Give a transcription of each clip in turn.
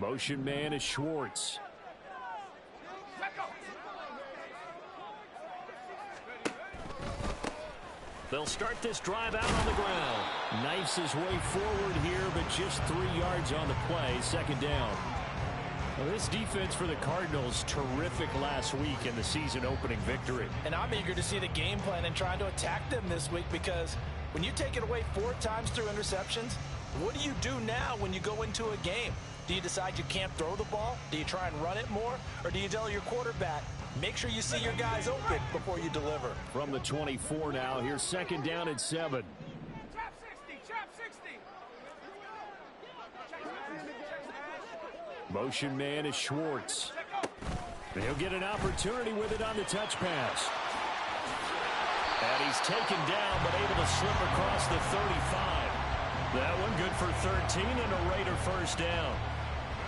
Motion man is Schwartz. They'll start this drive out on the ground. Knifes his way forward here, but just 3 yards on the play. Second down. Well, this defense for the Cardinals, terrific last week in the season-opening victory. And I'm eager to see the game plan and trying to attack them this week, because when you take it away 4 times through interceptions, what do you do now when you go into a game? Do you decide you can't throw the ball? Do you try and run it more? Or do you tell your quarterback, make sure you see your guys open before you deliver? From the 24 now, here's second down at 7. Trap 60, trap 60. Motion man is Schwartz. He'll get an opportunity with it on the touch pass. And he's taken down, but able to slip across the 35. That one good for 13 and a Raider first down.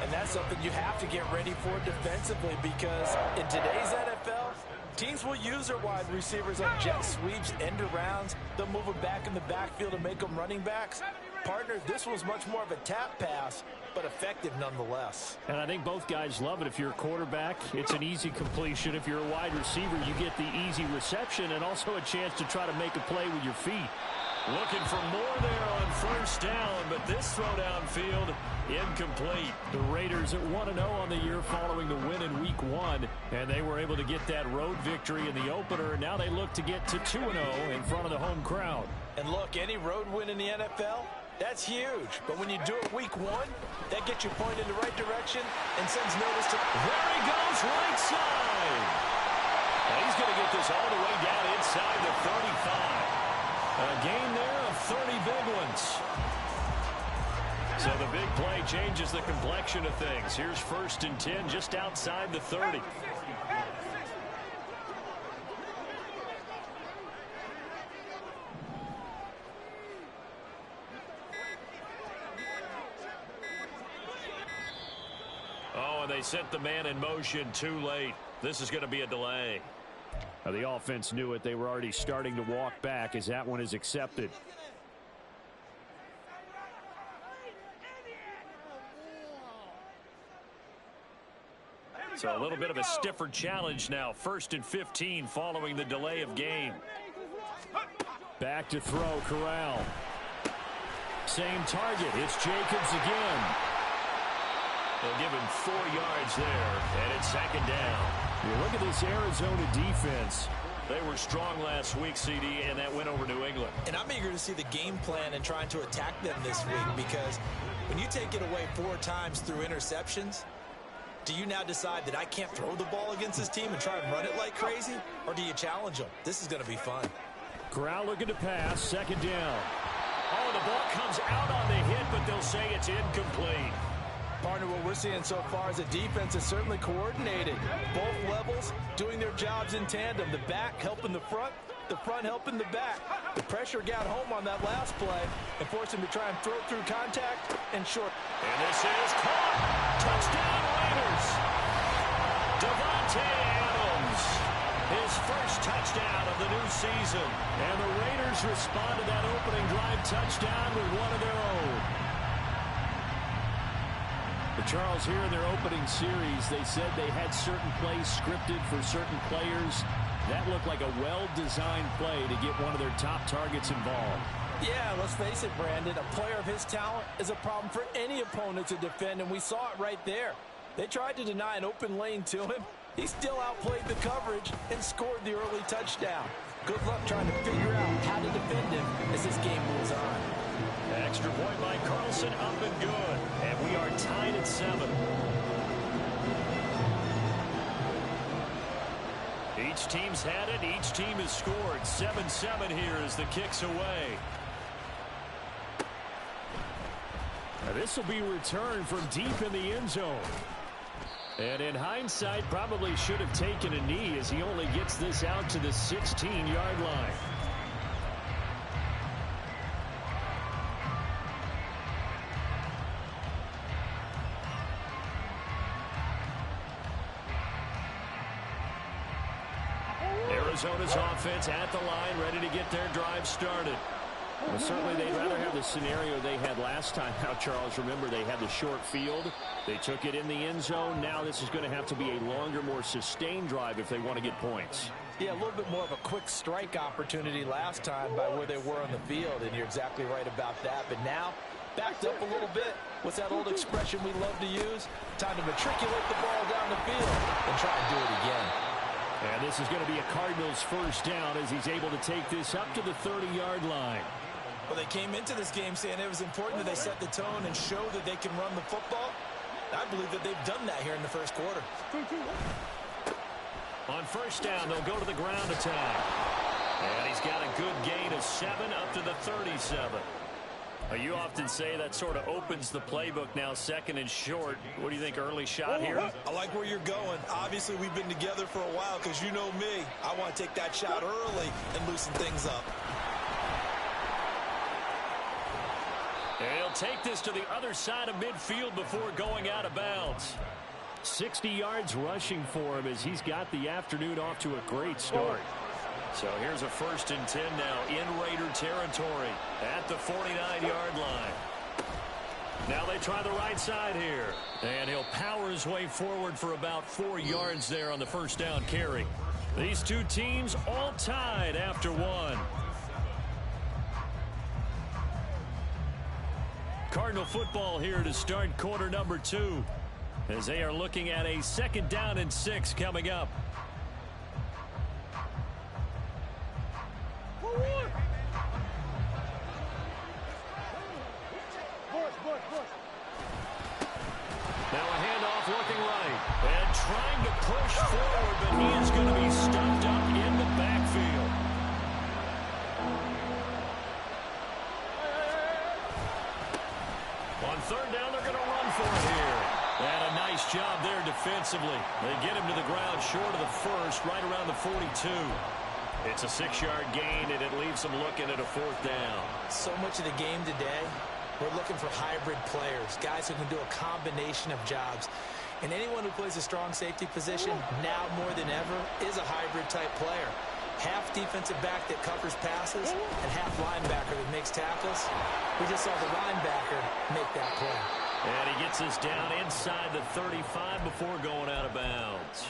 And that's something you have to get ready for defensively, because in today's NFL, teams will use their wide receivers on jet sweeps, end arounds. They'll move them back in the backfield and make them running backs. Partner, this was much more of a tap pass, but effective nonetheless. And I think both guys love it. If you're a quarterback, it's an easy completion. If you're a wide receiver, you get the easy reception and also a chance to try to make a play with your feet. Looking for more there on first down, but this throw downfield incomplete. The Raiders at 1-0 on the year following the win in Week 1, and they were able to get that road victory in the opener. Now they look to get to 2-0 in front of the home crowd. And look, any road win in the NFL, that's huge. But when you do it Week 1, that gets you pointed in the right direction and sends notice to... There he goes, right side. And he's going to get this all the way down inside the 35. A gain there of 30 big ones. So the big play changes the complexion of things. Here's 1st and 10 just outside the 30. Oh, and they sent the man in motion too late. This is going to be a delay. Now, the offense knew it. They were already starting to walk back as that one is accepted. So a little bit of a stiffer challenge now. 1st and 15 following the delay of game. Back to throw, Corral. Same target. It's Jacobs again. They'll give him 4 yards there, and it's second down. You look at this Arizona defense. They were strong last week, CD, and that went over New England. And I'm eager to see the game plan and trying to attack them this week, because when you take it away 4 times through interceptions, do you now decide that I can't throw the ball against this team and try and run it like crazy? Or do you challenge them? This is going to be fun. Corral looking to pass, second down. Oh, the ball comes out on the hit, but they'll say it's incomplete. Partner, what we're seeing so far is the defense is certainly coordinated. Both levels doing their jobs in tandem. The back helping the front helping the back. The pressure got home on that last play and forced him to try and throw through contact and short. And this is caught. Touchdown Raiders. Devontae Adams. His first touchdown of the new season. And the Raiders respond to that opening drive touchdown with one of their own. But Charles, here in their opening series, they said they had certain plays scripted for certain players. That looked like a well-designed play to get one of their top targets involved. Yeah, let's face it, Brandon. A player of his talent is a problem for any opponent to defend, and we saw it right there. They tried to deny an open lane to him. He still outplayed the coverage and scored the early touchdown. Good luck trying to figure out how to defend him as this game moves on. Extra point by Carlson, up and good. And we are tied at 7. Each team's had it. Each team has scored. 7-7 here as the kick's away. Now this will be returned from deep in the end zone. And in hindsight, probably should have taken a knee as he only gets this out to the 16-yard line. Arizona's offense at the line, ready to get their drive started. Well, certainly they'd rather have the scenario they had last time out, Charles. Remember, they had the short field. They took it in the end zone. Now this is going to have to be a longer, more sustained drive if they want to get points. Yeah, a little bit more of a quick strike opportunity last time by where they were on the field, and you're exactly right about that. But now, backed up a little bit. What's that old expression we love to use? Time to matriculate the ball down the field and try and do it again. And this is going to be a Cardinals first down as he's able to take this up to the 30-yard line. Well, they came into this game saying it was important that they set the tone and show that they can run the football. I believe that they've done that here in the first quarter. On first down, they'll go to the ground attack. And he's got a good gain of 7 up to the 37. You often say that sort of opens the playbook now, second and short. What do you think, early shot here? I like where you're going. Obviously, we've been together for a while because you know me. I want to take that shot early and loosen things up. And he'll take this to the other side of midfield before going out of bounds. 60 yards rushing for him as he's got the afternoon off to a great start. So here's a 1st and 10 now in Raider territory at the 49-yard line. Now they try the right side here. And he'll power his way forward for about 4 yards there on the first down carry. These two teams all tied after one. Cardinal football here to start quarter number 2 as they are looking at a 2nd down and 6 coming up. Now a handoff looking right and trying to push forward, but he is going to be stuffed up in the backfield. On 3rd down, they're going to run for it here. And a nice job there defensively. They get him to the ground short of the 1st, right around the 42. It's a 6-yard gain, and it leaves them looking at a 4th down. So much of the game today, we're looking for hybrid players, guys who can do a combination of jobs. And anyone who plays a strong safety position, now more than ever, is a hybrid-type player. Half defensive back that covers passes and half linebacker that makes tackles. We just saw the linebacker make that play. And he gets us down inside the 35 before going out of bounds.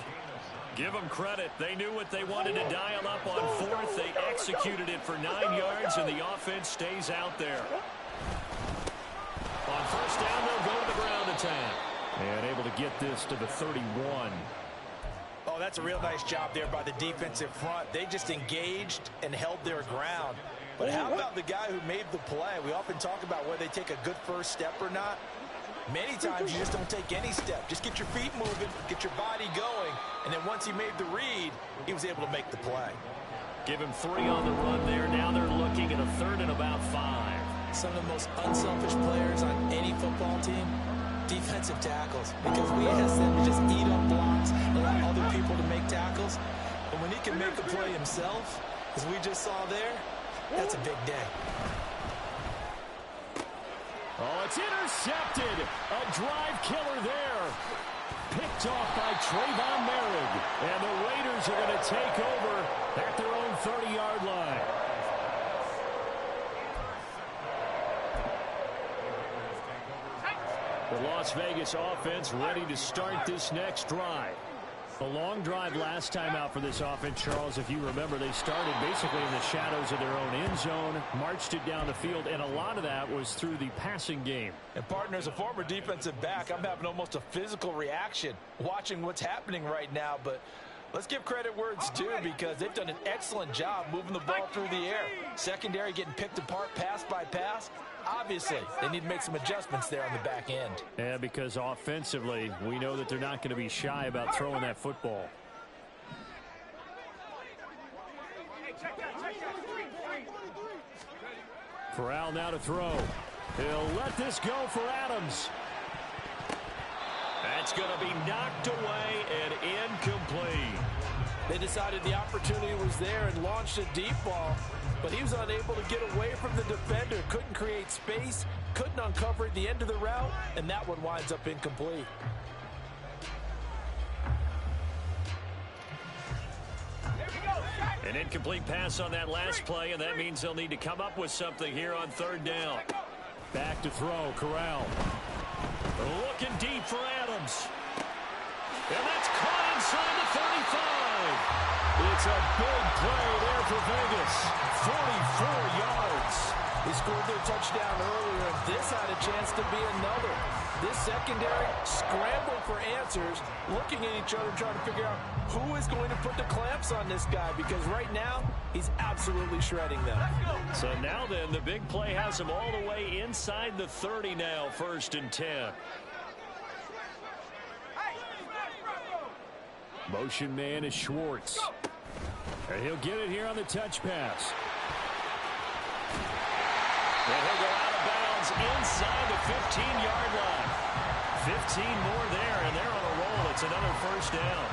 Give them credit. They knew what they wanted to dial up on 4th. They executed it for 9 yards, and the offense stays out there. On 1st down, they'll go to the ground attack. And able to get this to the 31. Oh, that's a real nice job there by the defensive front. They just engaged and held their ground. But how about the guy who made the play? We often talk about whether they take a good first step or not. Many times you just don't take any step. Just get your feet moving, get your body going, and then once he made the read, he was able to make the play. Give him 3 on the run there. Now they're looking at a 3rd and about 5. Some of the most unselfish players on any football team, defensive tackles, because we ask them to just eat up blocks and allow other people to make tackles. And when he can make a play himself, as we just saw there, that's a big day. Oh, it's intercepted. A drive killer there. Picked off by Trayvon Merrick. And the Raiders are going to take over at their own 30-yard line. The Las Vegas offense ready to start this next drive. A long drive last time out for this offense, Charles. If you remember, they started basically in the shadows of their own end zone, marched it down the field, and a lot of that was through the passing game. And partner, as a former defensive back, I'm having almost a physical reaction watching what's happening right now. But let's give credit where it's due, because they've done an excellent job moving the ball through the air. Secondary getting picked apart pass by pass. Obviously, they need to make some adjustments there on the back end. Yeah, because offensively, we know that they're not going to be shy about throwing that football. Corral now to throw. He'll let this go for Adams. That's going to be knocked away and incomplete. They decided the opportunity was there and launched a deep ball, but he was unable to get away from the defender. Couldn't create space, couldn't uncover at the end of the route, and that one winds up incomplete. An incomplete pass on that last play, and that means they'll need to come up with something here on third down. Back to throw, Corral. Looking deep for Adams. And that's caught inside the 35. It's a big play there for Vegas. 44 yards. They scored their touchdown earlier, and this had a chance to be another. This secondary scrambled for answers, looking at each other, trying to figure out who is going to put the clamps on this guy, because right now, he's absolutely shredding them. So now then, the big play has him all the way inside the 30 now, 1st and 10. Motion man is Schwartz. And he'll get it here on the touch pass. And he'll go out of bounds inside the 15-yard line. 15 more there, and they're on a roll. It's another 1st down.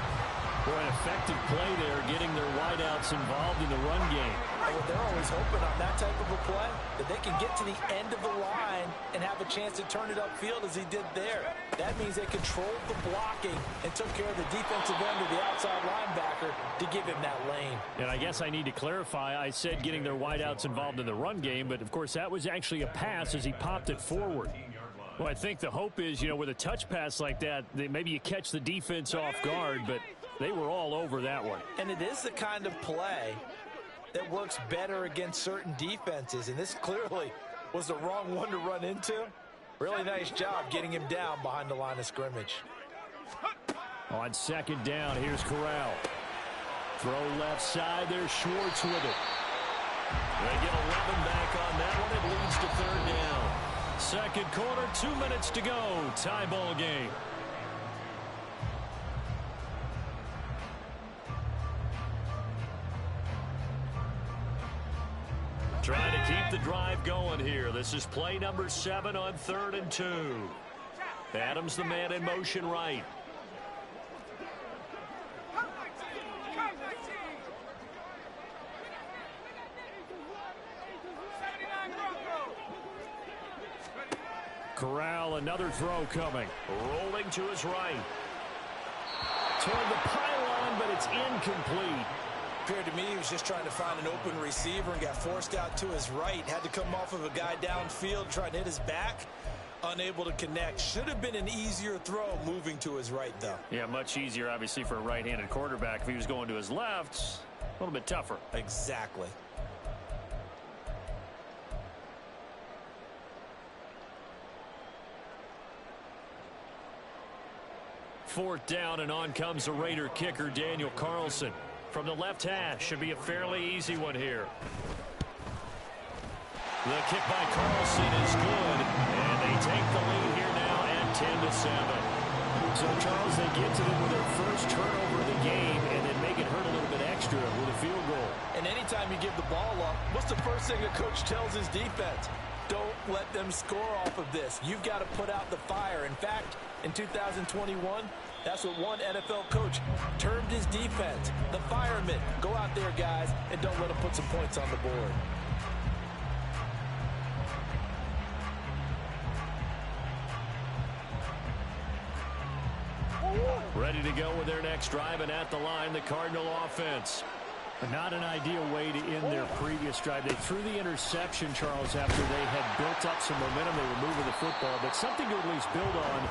Boy, an effective play there, getting their wideouts involved in the run game. Well, they're always hoping on that type of a play that they can get to the end of the line and have a chance to turn it upfield as he did there. That means they controlled the blocking and took care of the defensive end of the outside linebacker to give him that lane. And I guess I need to clarify. I said getting their wideouts involved in the run game, but of course that was actually a pass as he popped it forward. Well, I think the hope is, you know, with a touch pass like that, maybe you catch the defense off guard, but they were all over that one. And it is the kind of play that works better against certain defenses, and this clearly was the wrong one to run into. Really nice job getting him down behind the line of scrimmage. On 2nd down, here's Corral. Throw left side, there's Schwartz with it. They get 11 back on that one. It leads to 3rd down. 2nd quarter, 2 minutes to go. Tie ball game. Trying to keep the drive going here. This is play number 7 on 3rd and 2. Adams the man in motion right. Corral, another throw coming. Rolling to his right. Toward the pylon, but it's incomplete. Appeared to me he was just trying to find an open receiver and got forced out to his right. Had to come off of a guy downfield trying to hit his back. Unable to connect. Should have been an easier throw moving to his right, though. Yeah, much easier, obviously, for a right-handed quarterback. If he was going to his left, a little bit tougher. Exactly. Fourth down, and on comes the Raider kicker, Daniel Carlson. From the left hash, should be a fairly easy one here. The kick by Carlson is good, and they take the lead here now at 10-7. So, Charles, they get to them with their first turnover of the game and then make it hurt a little bit extra with a field goal. And anytime you give the ball up, what's the first thing a coach tells his defense? Don't let them score off of this. You've got to put out the fire. In fact, in 2021, that's what one NFL coach termed his defense. The firemen. Go out there, guys, and don't let them put some points on the board. Ready to go with their next drive, and at the line, the Cardinal offense. Not an ideal way to end their previous drive. They threw the interception, Charles, after they had built up some momentum. They were moving the football, but something to at least build on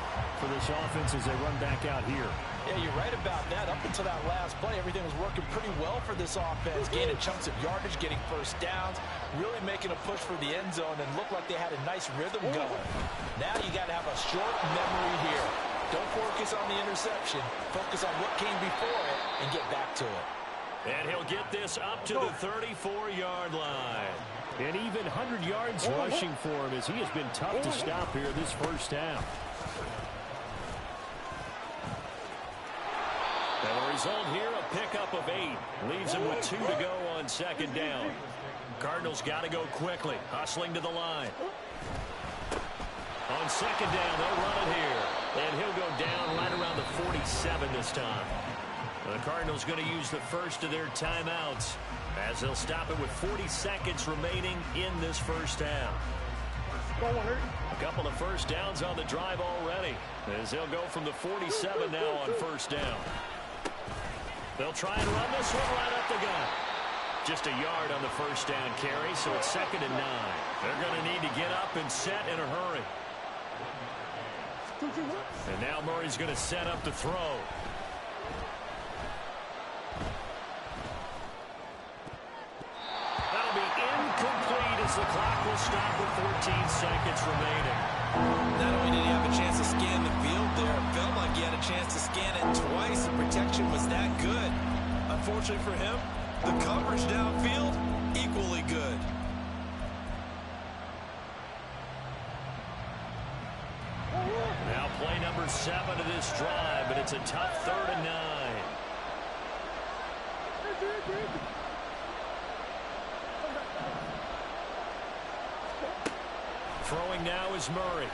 for this offense as they run back out here. Yeah, you're right about that. Up until that last play, everything was working pretty well for this offense. Gaining chunks of yardage, getting first downs, really making a push for the end zone, and looked like they had a nice rhythm going. Now you got to have a short memory here. Don't focus on the interception. Focus on what came before it and get back to it. And he'll get this up to the 34-yard line. And even 100 yards rushing for him as he has been tough to stop here this first half. And the result here, a pickup of 8. Leaves him with 2 to go on 2nd down. Cardinals got to go quickly, hustling to the line. On 2nd down, they'll run it here. And he'll go down right around the 47 this time. The Cardinals going to use the first of their timeouts as they'll stop it with 40 seconds remaining in this first half. A couple of first downs on the drive already as they'll go from the 47 now on 1st down. They'll try and run this one right up the gut. Just a yard on the first down carry, so it's 2nd and 9. They're going to need to get up and set in a hurry. And now Murray's going to set up to throw. That'll be incomplete as the clock will stop with 14 seconds remaining. Not only did he have a chance to scan the field there, it felt like he had a chance to scan it twice. The protection was that good. Unfortunately for him, the coverage downfield, equally good. Now play number 7 of this drive, but it's a tough 3rd and 9. Throwing now is Murray.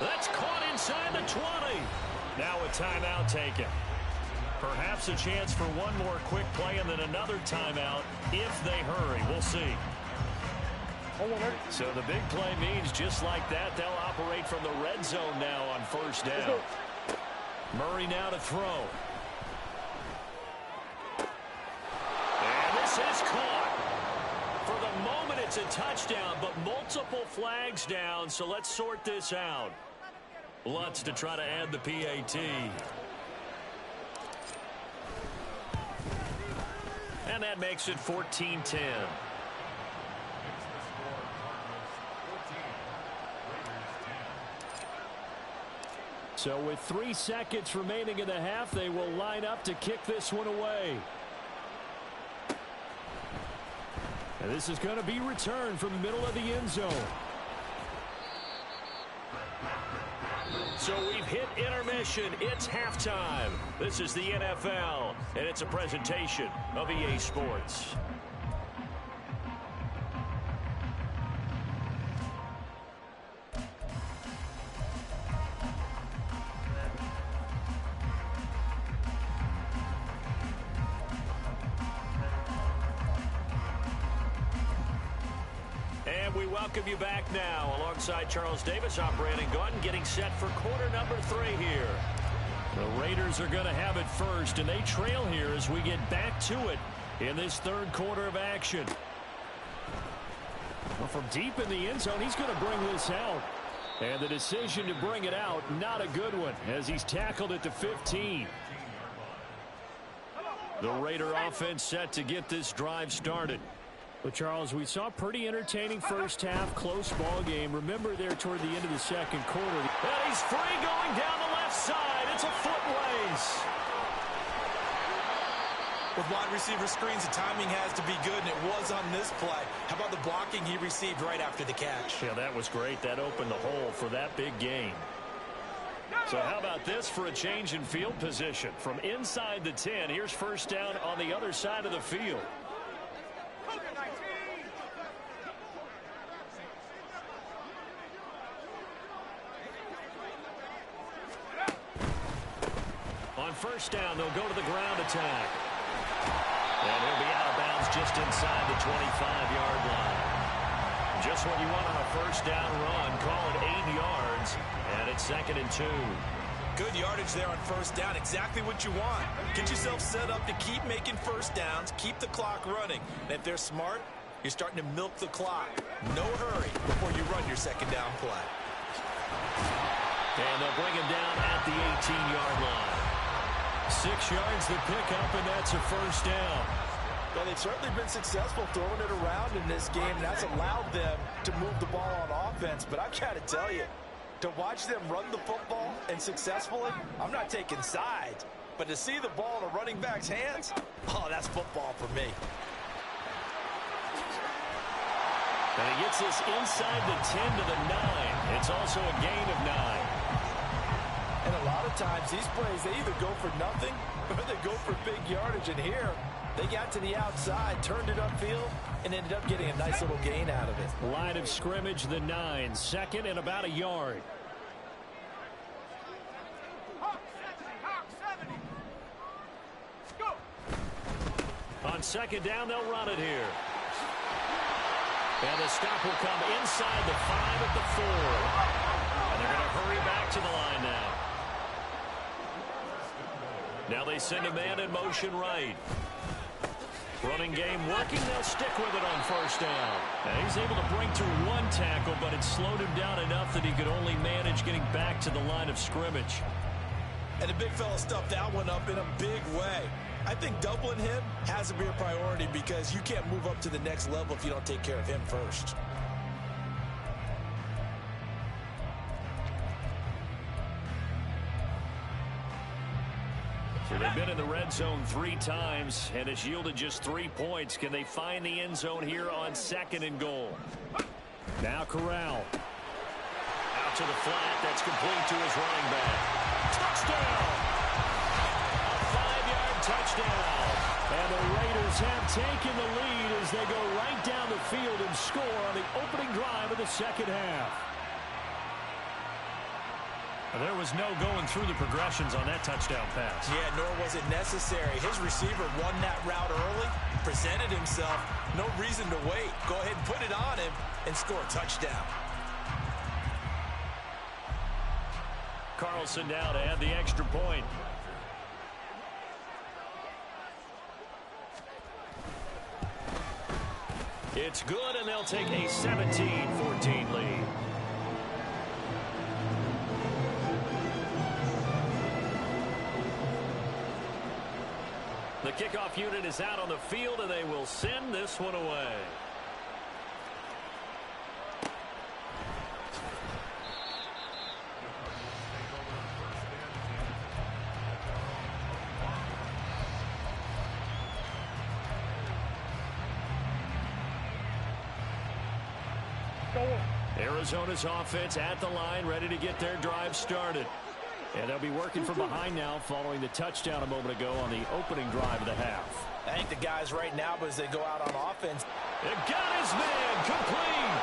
That's caught inside the 20. Now a timeout taken. Perhaps a chance for one more quick play and then another timeout if they hurry. We'll see. So the big play means just like that, they'll operate from the red zone now on 1st down. Murray now to throw. And this is caught. For the moment, it's a touchdown, but multiple flags down, so let's sort this out. Lutz to try to add the PAT. And that makes it 14-10. So with 3 seconds remaining in the half, they will line up to kick this one away. And this is going to be returned from the middle of the end zone. So we've hit intermission. It's halftime. This is the NFL, and it's a presentation of EA Sports. We welcome you back now alongside Charles Davis, operating gun, getting set for quarter number 3 here. The Raiders are going to have it first, and they trail here as we get back to it in this 3rd quarter of action. Well, from deep in the end zone, he's going to bring this out. And the decision to bring it out, not a good one, as he's tackled at the 15. The Raider offense set to get this drive started. Well, Charles, we saw a pretty entertaining first half, close ball game. Remember there toward the end of the 2nd quarter. And he's free going down the left side. It's a foot race. With wide receiver screens, the timing has to be good, and it was on this play. How about the blocking he received right after the catch? Yeah, that was great. That opened the hole for that big gain. So how about this for a change in field position? From inside the 10, here's 1st down on the other side of the field. On 1st down, they'll go to the ground attack. And he'll be out of bounds just inside the 25-yard line. Just what you want on a 1st down run. Call it 8 yards, and it's 2nd and 2. Good yardage there on 1st down. Exactly what you want. Get yourself set up to keep making 1st downs, keep the clock running. And if they're smart, you're starting to milk the clock. No hurry before you run your 2nd down play. And they'll bring him down at the 18-yard line. 6 yards to pick up, and that's a 1st down. Well, they've certainly been successful throwing it around in this game, and that's allowed them to move the ball on offense. But I've got to tell you, to watch them run the football and successfully, I'm not taking sides. But to see the ball in a running back's hands, oh, that's football for me. And he gets this inside the 10 to the 9. It's also a gain of 9. And a lot of times, these plays, they either go for nothing or they go for big yardage. And here, they got to the outside, turned it upfield, and ended up getting a nice little gain out of it. Line of scrimmage, the 9. 2nd and about a yard. On 2nd down, they'll run it here. And the stop will come inside the 5 at the 4. And they're going to hurry back to the line now. Now they send a man in motion right. Running game working. They'll stick with it on first down. And he's able to bring through one tackle, but it slowed him down enough that he could only manage getting back to the line of scrimmage. And the big fella stuffed that one up in a big way. I think doubling him has to be a priority because you can't move up to the next level if you don't take care of him first. So they've been in the red zone 3 times, and it's yielded just 3 points. Can they find the end zone here on 2nd and goal? Now Corral. Out to the flat. That's complete to his running back. Touchdown! A 5-yard touchdown. And the Raiders have taken the lead as they go right down the field and score on the opening drive of the second half. There was no going through the progressions on that touchdown pass. Yeah, nor was it necessary. His receiver won that route early, presented himself. No reason to wait. Go ahead and put it on him and score a touchdown. Carlson now to add the extra point. It's good, and they'll take a 17-14 lead. The kickoff unit is out on the field, and they will send this one away. Arizona's offense at the line, ready to get their drive started. And they'll be working from behind now following the touchdown a moment ago on the opening drive of the half. I think the guys right now, as they go out on offense. It got his man complete.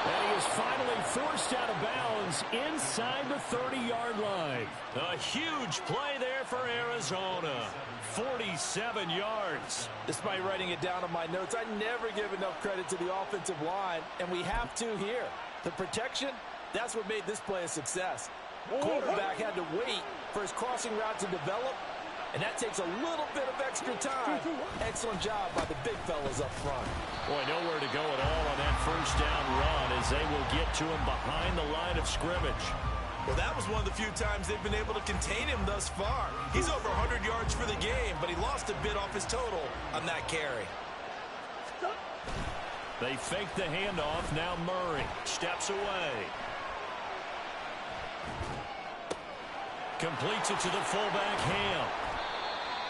And he is finally forced out of bounds inside the 30-yard line. A huge play there for Arizona. 47 yards. Despite writing it down on my notes, I never give enough credit to the offensive line, and we have to here. The protection, that's what made this play a success. Quarterback had to wait for his crossing route to develop, and that takes a little bit of extra time. Excellent job by the big fellas up front. Boy, nowhere to go at all on that first down run as they will get to him behind the line of scrimmage. Well, that was one of the few times they've been able to contain him thus far. He's over 100 yards for the game, but he lost a bit off his total on that carry. They fake the handoff. Now Murray steps away. Completes it to the fullback, Ham.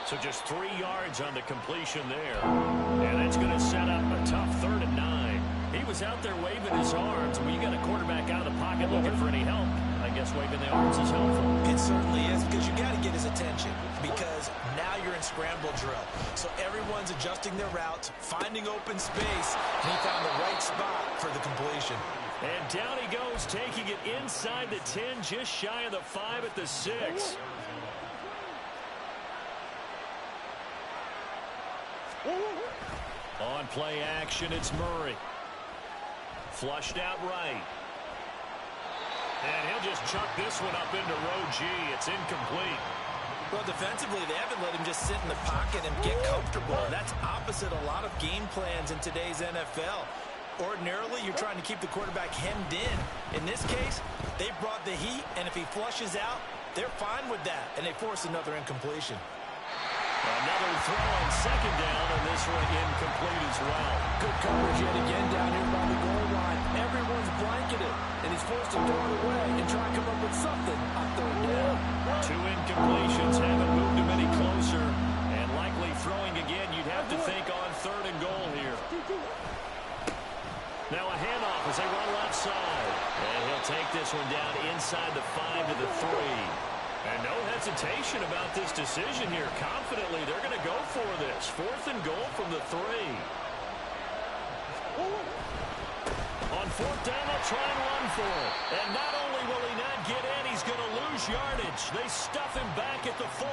So just 3 yards on the completion there. And that's going to set up a tough 3rd and 9. He was out there waving his arms. When you got a quarterback out of the pocket looking for any help, I guess waving the arms is helpful. It certainly is, because you got to get his attention, because now you're in scramble drill. So everyone's adjusting their routes, finding open space, and he found the right spot for the completion. And down he goes, taking it inside the 10, just shy of the 5 at the 6. On play action, it's Murray. Flushed out right. And he'll just chuck this one up into row G. It's incomplete. Well, defensively, they haven't let him just sit in the pocket and get comfortable. That's opposite a lot of game plans in today's NFL. Ordinarily, you're trying to keep the quarterback hemmed in. In this case, they brought the heat, and if he flushes out, they're fine with that, and they force another incompletion. Another throw on 2nd down, and this one incomplete as well. Good coverage yet again down here by the goal line. Everyone's blanketed, and he's forced to throw it away and try to come up with something on 3rd down. 2 incompletions haven't moved him any closer, and likely throwing again, you'd have to think on 3rd and goal here. Now a handoff as they run left side. And he'll take this one down inside the 5 to the 3. And no hesitation about this decision here. Confidently, they're going to go for this. 4th and goal from the 3. On 4th down, they'll try and run for it. And not only will he not get in, he's going to lose yardage. They stuff him back at the 4.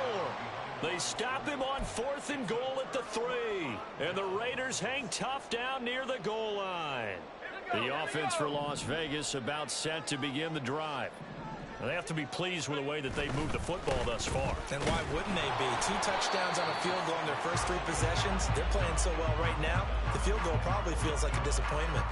They stop him on 4th and goal at the 3. And the Raiders hang tough down near the goal line. The offense for Las Vegas about set to begin the drive. They have to be pleased with the way that they moved the football thus far. And why wouldn't they be? 2 touchdowns on a field goal in their first 3 possessions. They're playing so well right now, the field goal probably feels like a disappointment.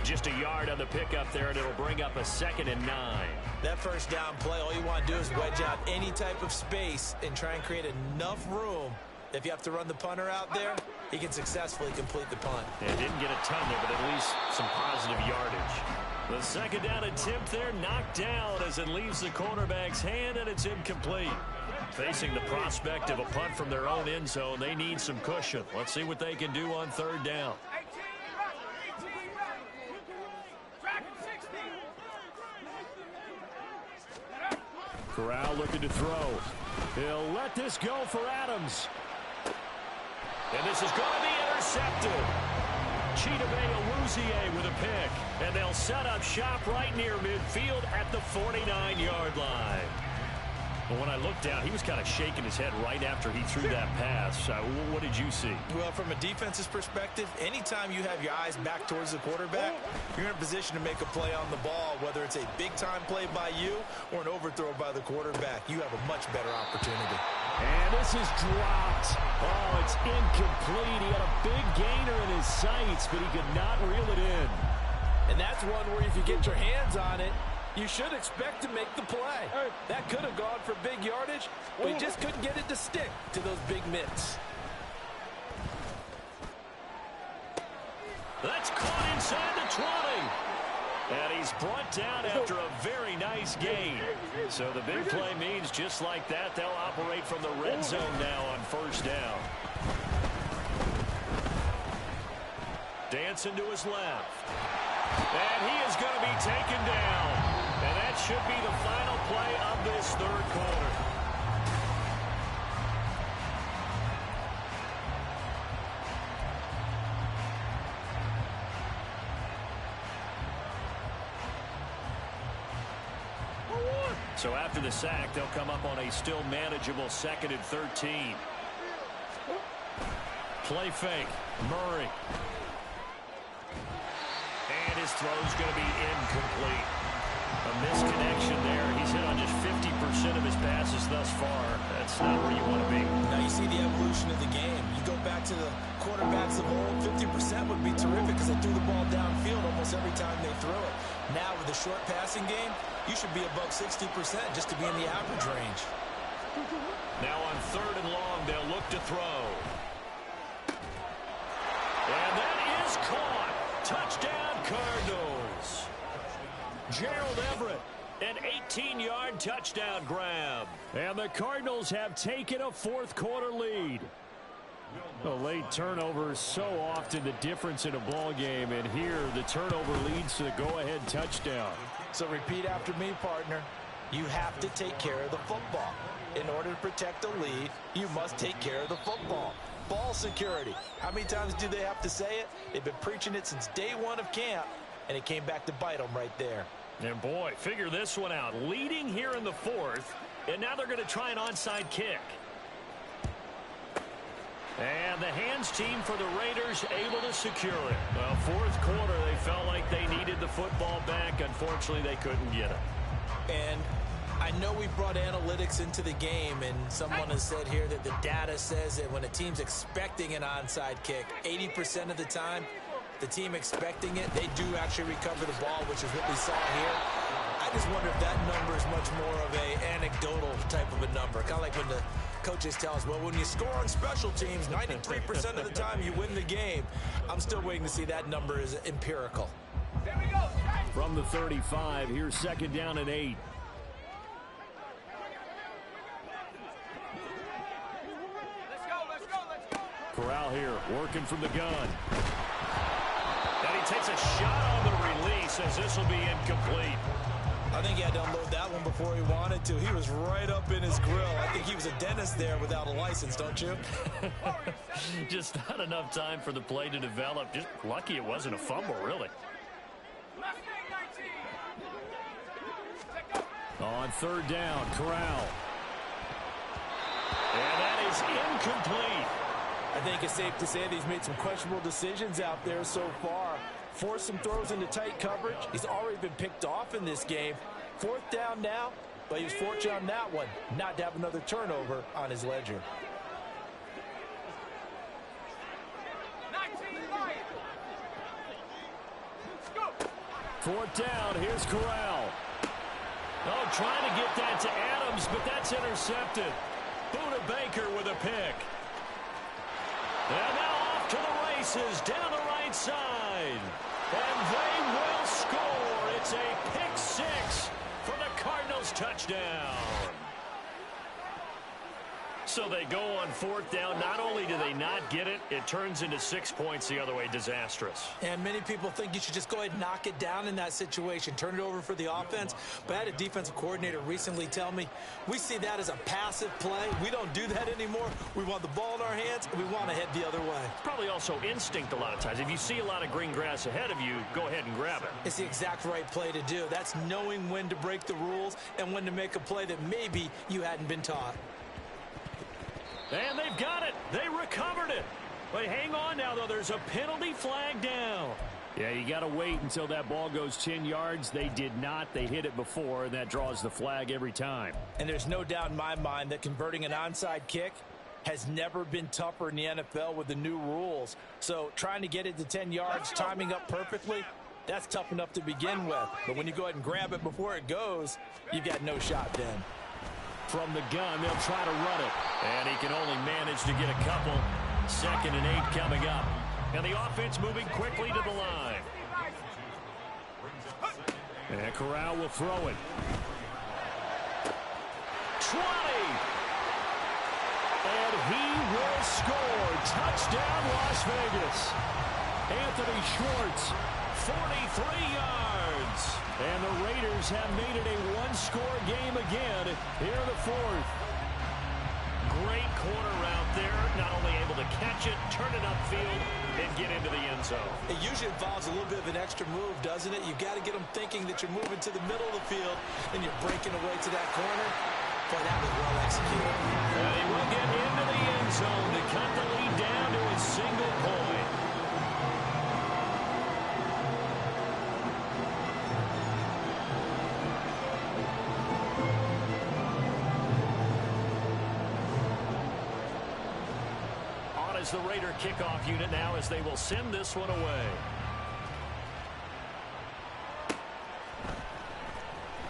Just a yard on the pickup there, and it'll bring up a 2nd and 9. That first down play, all you want to do is wedge out any type of space and try and create enough room. If you have to run the punter out there, he can successfully complete the punt. Yeah, didn't get a ton there, but at least some positive yardage. The 2nd down attempt there knocked down as it leaves the cornerback's hand, and it's incomplete. Facing the prospect of a punt from their own end zone, they need some cushion. Let's see what they can do on 3rd down. 18 track 60. Corral looking to throw. He'll let this go for Adams. And this is going to be intercepted. Chidobe Awuzie with a pick. And they'll set up shop right near midfield at the 49-yard line. But when I looked down, he was kind of shaking his head right after he threw that pass. What did you see? Well, from a defense's perspective, anytime you have your eyes back towards the quarterback, you're in a position to make a play on the ball, whether it's a big-time play by you or an overthrow by the quarterback. You have a much better opportunity. And this is dropped. Oh, it's incomplete. He had a big gainer in his sights, but he could not reel it in. And that's one where if you get your hands on it, you should expect to make the play. That could have gone for big yardage, but he just couldn't get it to stick to those big mitts. That's caught inside the 20. And he's brought down after a very nice gain. So the big play means just like that, they'll operate from the red zone now on 1st down. Dancing to his left. And he is going to be taken down. And that should be the final play of this 3rd quarter. So after the sack, they'll come up on a still manageable 2nd and 13. Play fake. Murray. And his throw's going to be incomplete. A misconnection there. He's hit on just 50% of his passes thus far. That's not where you want to be. Now you see the evolution of the game. You go back to the quarterbacks of old, 50% would be terrific because they threw the ball downfield almost every time they threw it. Now with the short passing game, you should be above 60% just to be in the average range. Now on 3rd and long, they'll look to throw. And that is caught. Touchdown, Cardinals. Gerald Everett, an 18-yard touchdown grab. And the Cardinals have taken a 4th quarter lead. A late turnover is so often the difference in a ball game, and here the turnover leads to the go-ahead touchdown. So repeat after me, partner. You have to take care of the football. In order to protect the lead, you must take care of the football. Ball security. How many times do they have to say it? They've been preaching it since day 1 of camp, and it came back to bite them right there. And boy, figure this one out. Leading here in the 4th, and now they're going to try an onside kick. And the hands team for the Raiders able to secure it. Well, 4th quarter, they felt like they needed the football back. Unfortunately, they couldn't get it. And I know we brought analytics into the game, and someone has said here that the data says that when a team's expecting an onside kick, 80% of the time, the team expecting it, they do actually recover the ball, which is what we saw here. I just wonder if that number is much more of a anecdotal type of a number. Kind of like when the coaches tell us, well, when you score on special teams, 93% of the time you win the game. I'm still waiting to see that number is empirical. There we go. From the 35, here's 2nd down and 8. Let's go. Corral here, working from the gun. And he takes a shot on the release as this will be incomplete. I think he had to unload that one before he wanted to. He was right up in his grill. I think he was a dentist there without a license, don't you? Just not enough time for the play to develop. Just lucky it wasn't a fumble, really. Left wing 19. On 3rd down, Corral. And that is incomplete. I think it's safe to say that he's made some questionable decisions out there so far. Forced some throws into tight coverage. He's already been picked off in this game. Fourth down now, but he was fortunate on that one not to have another turnover on his ledger. 19 Lions. Let's go. Fourth down, here's Corral. Oh, trying to get that to Adams, but that's intercepted. Buda Baker with a pick. And now off to the races, down the right side. And they will score. It's a pick six for the Cardinals touchdown. So they go on fourth down. Not only do they not get it, it turns into 6 points the other way. Disastrous. And many people think you should just go ahead and knock it down in that situation. Turn it over for the offense. But I had a defensive coordinator recently tell me, we see that as a passive play. We don't do that anymore. We want the ball in our hands, and we want to head the other way. Probably also instinct a lot of times. If you see a lot of green grass ahead of you, go ahead and grab it. It's the exact right play to do. That's knowing when to break the rules and when to make a play that maybe you hadn't been taught. And they've got it. They recovered it. But hang on now, though. There's a penalty flag down. Yeah, you got to wait until that ball goes 10 yards. They did not. They hit it before, and that draws the flag every time. And there's no doubt in my mind that converting an onside kick has never been tougher in the NFL with the new rules. So trying to get it to 10 yards, timing up perfectly, that's tough enough to begin with. But when you go ahead and grab it before it goes, you've got no shot then. From the gun, they'll try to run it. And he can only manage to get a couple. 2nd and 8 coming up. And the offense moving quickly to the line. And Corral will throw it. 20. And he will score. Touchdown, Las Vegas. Anthony Schwartz, 43 yards. And the Raiders have made it a one-score game again here in the fourth. Great corner route there. Not only able to catch it, turn it upfield, and get into the end zone. It usually involves a little bit of an extra move, doesn't it? You've got to get them thinking that you're moving to the middle of the field and you're breaking away to that corner. Boy, that was well executed. And he will get into the end zone to cut the lead down to a single point. The Raider kickoff unit now as they will send this one away.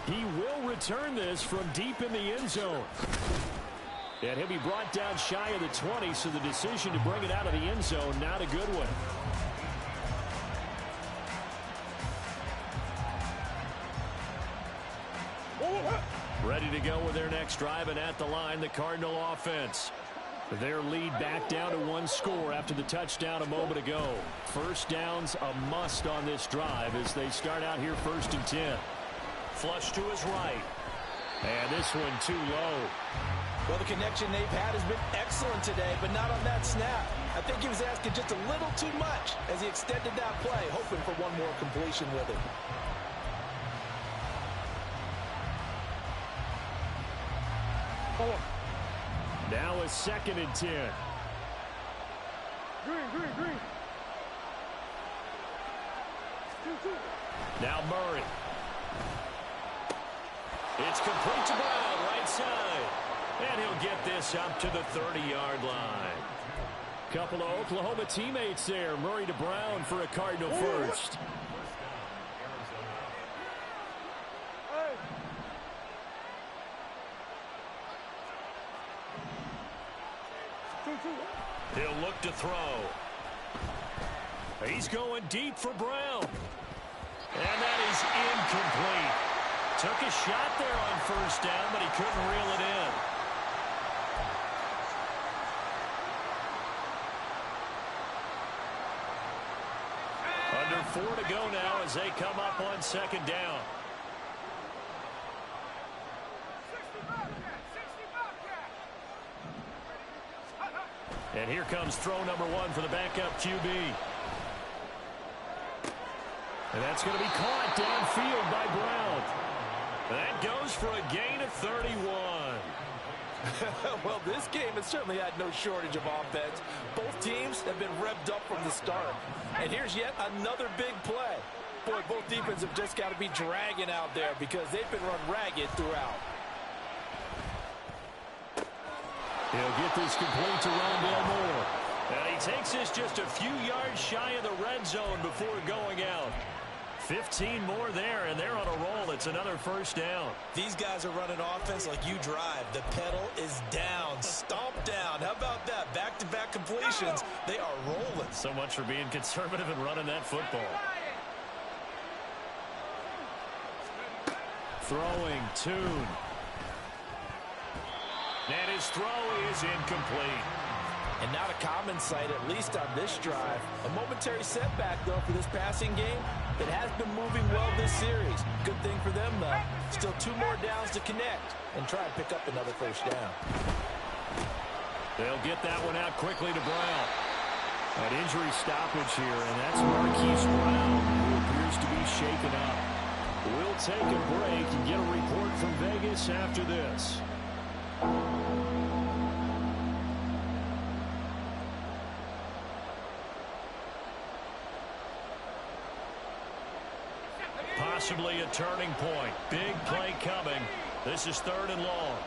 He will return this from deep in the end zone. And he'll be brought down shy of the 20, so the decision to bring it out of the end zone, not a good one. Ready to go with their next drive, and at the line, the Cardinal offense. Their lead back down to one score after the touchdown a moment ago. First down's a must on this drive as they start out here 1st and 10. Flush to his right. And this one too low. Well, the connection they've had has been excellent today, but not on that snap. I think he was asking just a little too much as he extended that play, hoping for one more completion with it. Now a 2nd and 10. Green. Now Murray. It's complete to Brown, right side. And he'll get this up to the 30-yard line. Couple of Oklahoma teammates there. Murray to Brown for a Cardinal first. He'll look to throw. He's going deep for Brown. And that is incomplete. Took a shot there on first down, but he couldn't reel it in. Under 4 to go now as they come up on 2nd down. And here comes throw number 1 for the backup QB. And that's going to be caught downfield by Brown. That goes for a gain of 31. Well, this game has certainly had no shortage of offense. Both teams have been revved up from the start. And here's yet another big play. Boy, both defenses have just got to be dragging out there because they've been run ragged throughout. He'll get this complete to Rondale Moore. And he takes this just a few yards shy of the red zone before going out. 15 more there, and they're on a roll. It's another first down. These guys are running offense like you drive. The pedal is down, stomp down. How about that? Back-to-back completions. They are rolling. So much for being conservative and running that football. Throwing, Tune. And his throw is incomplete. And not a common sight, at least on this drive. A momentary setback, though, for this passing game. It has been moving well this series. Good thing for them, though. Still 2 more downs to connect and try and pick up another first down. They'll get that one out quickly to Brown. An injury stoppage here, and that's Marquise Brown, who appears to be shaken up. We'll take a break and get a report from Vegas after this. Possibly a turning point. Big play coming. This is 3rd and long.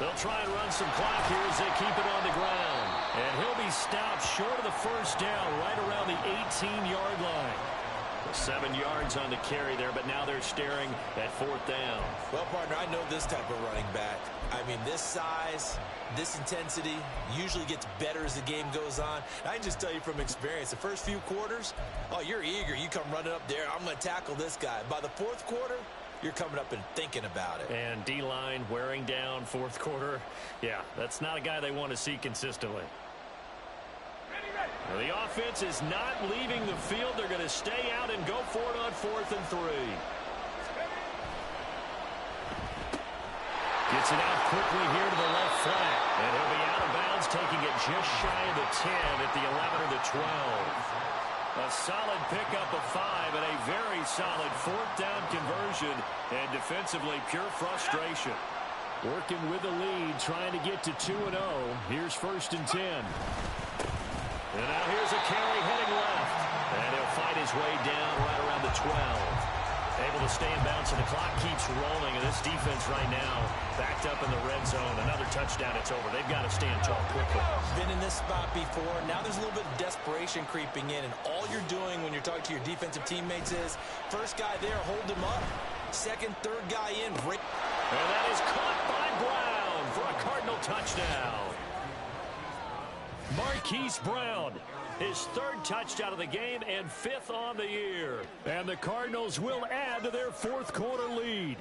They'll try and run some clock here as they keep it on the ground. And he'll be stopped short of the first down right around the 18-yard line. 7 yards on the carry there, but now they're staring at 4th down. Well, partner, I know this type of running back. I mean, this size, this intensity usually gets better as the game goes on. And I can just tell you from experience, the first few quarters, oh, you're eager. You come running up there, I'm going to tackle this guy. By the 4th quarter, you're coming up and thinking about it. And D-line wearing down 4th quarter. Yeah, that's not a guy they want to see consistently. Well, the offense is not leaving the field. They're going to stay out and go for it on 4th and 3. Gets it out quickly here to the left flat. And he'll be out of bounds, taking it just shy of the 10 at the 11 or the 12. A solid pickup of 5 and a very solid 4th down conversion. And defensively, pure frustration. Working with the lead, trying to get to 2-0. Here's 1st and 10. And now here's a carry heading left. And he'll fight his way down right around the 12. Able to stay in bounds, and the clock keeps rolling. And this defense right now backed up in the red zone. Another touchdown, it's over. They've got to stand tall quickly. Been in this spot before. Now there's a little bit of desperation creeping in. And all you're doing when you're talking to your defensive teammates is, first guy there, hold him up. Second, third guy in. And that is caught by Brown for a Cardinal touchdown. Marquise Brown, his 3rd touchdown of the game and 5th on the year. And the Cardinals will add to their 4th quarter lead.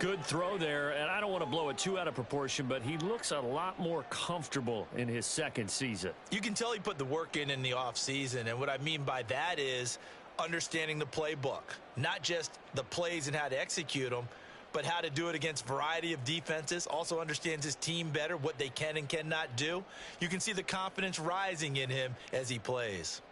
Good throw there, and I don't want to blow it too out of proportion, but he looks a lot more comfortable in his 2nd season. You can tell he put the work in the offseason, and what I mean by that is understanding the playbook. Not just the plays and how to execute them, but how to do it against a variety of defenses. Also understands his team better, what they can and cannot do. You can see the confidence rising in him as he plays.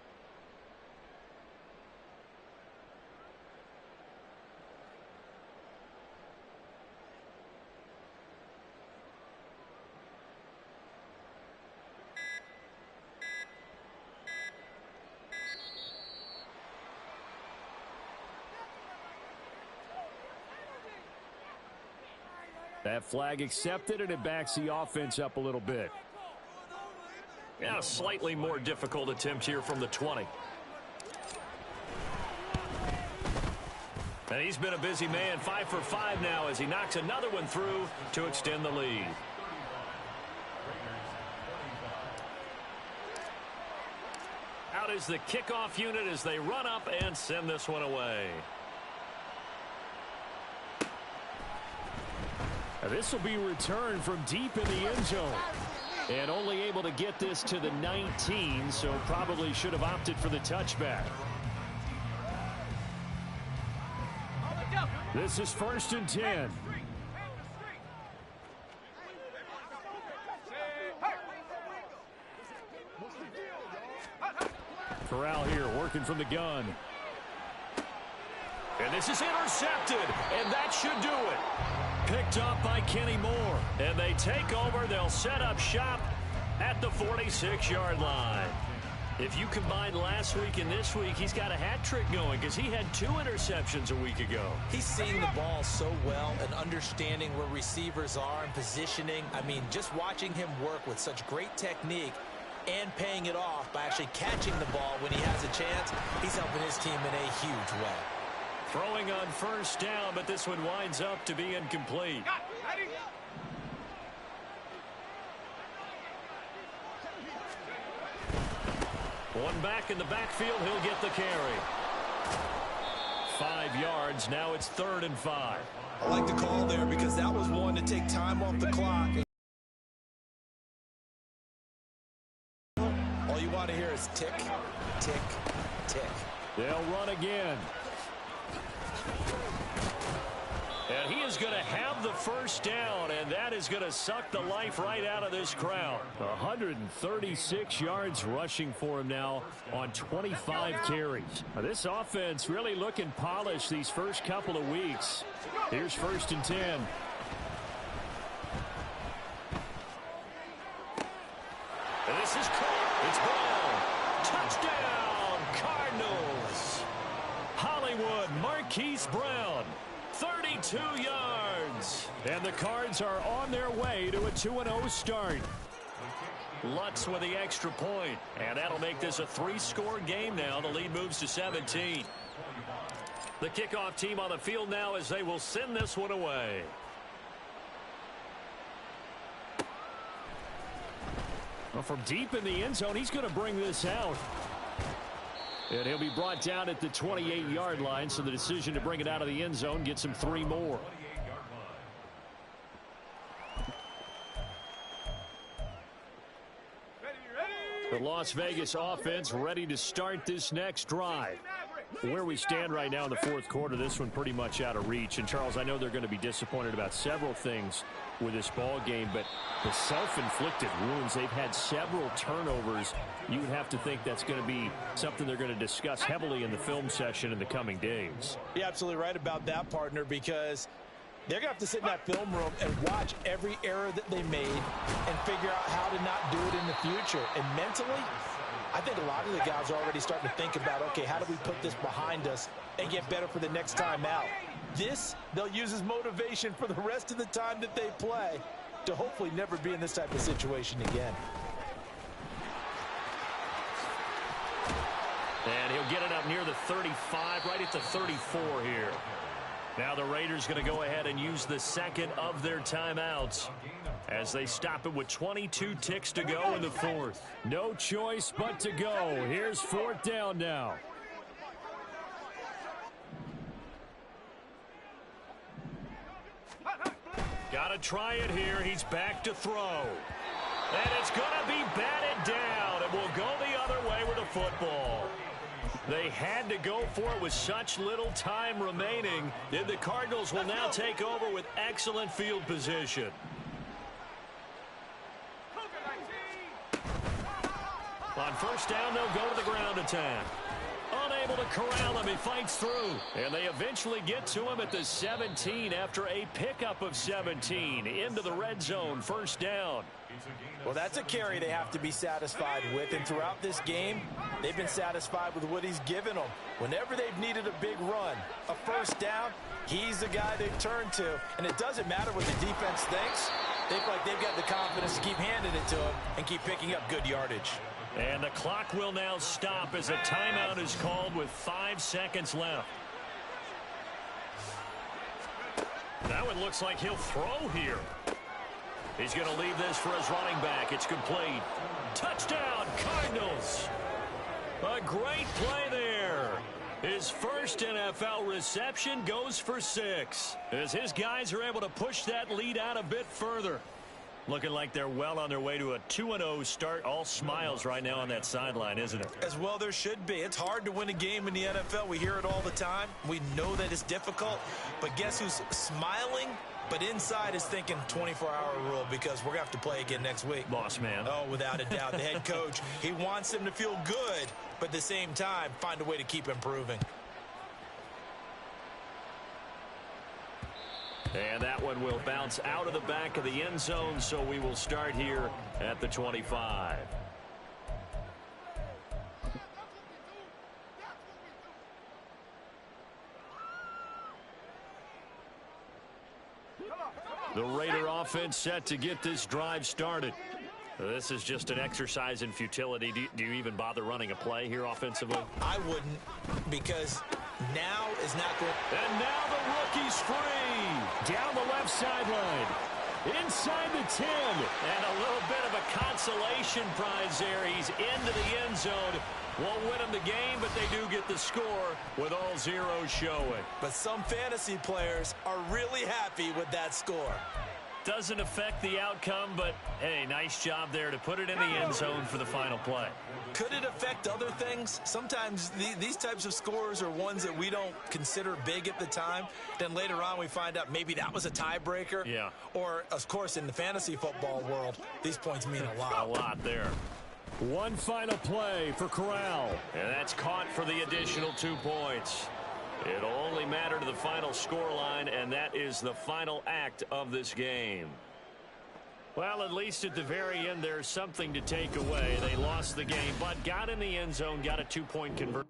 That flag accepted, and it backs the offense up a little bit. Yeah, a slightly more difficult attempt here from the 20. And he's been a busy man, 5 for 5 now as he knocks another one through to extend the lead. Out is the kickoff unit as they run up and send this one away. This will be returned from deep in the end zone. And only able to get this to the 19, so probably should have opted for the touchback. This is 1st and 10. Corral here working from the gun. And this is intercepted, and that should do it. Picked up by Kenny Moore. And they take over. They'll set up shop at the 46-yard line. If you combine last week and this week, he's got a hat trick going because he had 2 interceptions a week ago. He's seeing the ball so well and understanding where receivers are and positioning. I mean, just watching him work with such great technique and paying it off by actually catching the ball when he has a chance, he's helping his team in a huge way. Throwing on first down, but this one winds up to be incomplete. One back in the backfield, he'll get the carry. 5 yards, now it's 3rd and 5. I like the call there because that was one to take time off the clock. All you want to hear is tick, tick, tick. They'll run again. And he is going to have the first down, and that is going to suck the life right out of this crowd. 136 yards rushing for him now on 25 carries. Now, this offense really looking polished these first couple of weeks. Here's 1st and 10. And this is caught. It's Brown. Touchdown, Cardinals. Hollywood Marquise Brown. 32 yards. And the Cards are on their way to a 2-0 start. Lutz with the extra point. And that'll make this a 3-score game now. The lead moves to 17. The kickoff team on the field now as they will send this one away. Well, from deep in the end zone, he's going to bring this out. And he'll be brought down at the 28-yard line, so the decision to bring it out of the end zone gets him 3 more. The Las Vegas offense ready to start this next drive. Where we stand right now in the 4th quarter, this one pretty much out of reach. And, Charles, I know they're going to be disappointed about several things with this ball game, but the self-inflicted wounds, they've had several turnovers. You would have to think that's going to be something they're going to discuss heavily in the film session in the coming days. You're absolutely right about that, partner, because they're going to have to sit in that film room and watch every error that they made and figure out how to not do it in the future. And mentally, I think a lot of the guys are already starting to think about, okay, how do we put this behind us and get better for the next time out? This, they'll use as motivation for the rest of the time that they play to hopefully never be in this type of situation again. And he'll get it up near the 35, right at the 34 here. Now the Raiders going to go ahead and use the second of their timeouts as they stop it with 22 ticks to go in the 4th. No choice but to go. Here's 4th down now. Got to try it here. He's back to throw. And it's going to be batted down. And will go the other way with the football. They had to go for it with such little time remaining. And the Cardinals will now take over with excellent field position. On first down, they'll go to the ground attack. Unable to corral him, he fights through. And they eventually get to him at the 17 after a pickup of 17. Into the red zone, 1st down. Well, that's a carry they have to be satisfied with. And throughout this game, they've been satisfied with what he's given them. Whenever they've needed a big run, a 1st down, he's the guy they've turned to. And it doesn't matter what the defense thinks. They feel like they've got the confidence to keep handing it to him and keep picking up good yardage. And the clock will now stop as a timeout is called with 5 seconds left. That one looks like he'll throw here. He's going to leave this for his running back. It's complete. Touchdown, Cardinals. A great play there. His first NFL reception goes for 6 as his guys are able to push that lead out a bit further. Looking like they're well on their way to a 2-0 start. All smiles right now on that sideline, isn't it? As well there should be. It's hard to win a game in the NFL. We hear it all the time. We know that it's difficult. But guess who's smiling? But inside is thinking 24-hour rule because we're going to have to play again next week. Boss man. Oh, without a doubt. The head coach, he wants them to feel good, but at the same time, find a way to keep improving. And that one will bounce out of the back of the end zone, so we will start here at the 25. The Raider offense set to get this drive started. This is just an exercise in futility. Do you even bother running a play here offensively? I wouldn't, because now is not going. And now the rookie's free. Down the left sideline. Inside the 10. And a little bit of a consolation prize there. He's into the end zone. Won't win them the game, but they do get the score with all zeros showing. But some fantasy players are really happy with that score. Doesn't affect the outcome, but, hey, nice job there to put it in the end zone for the final play. Could it affect other things? Sometimes these types of scores are ones that we don't consider big at the time. Then later on we find out maybe that was a tiebreaker. Yeah. Or, of course, in the fantasy football world, these points mean a lot. A lot there. One final play for Corral. And that's caught for the additional 2 points. It'll only matter to the final scoreline, and that is the final act of this game. Well, at least at the very end, there's something to take away. They lost the game, but got in the end zone, got a 2-point conversion.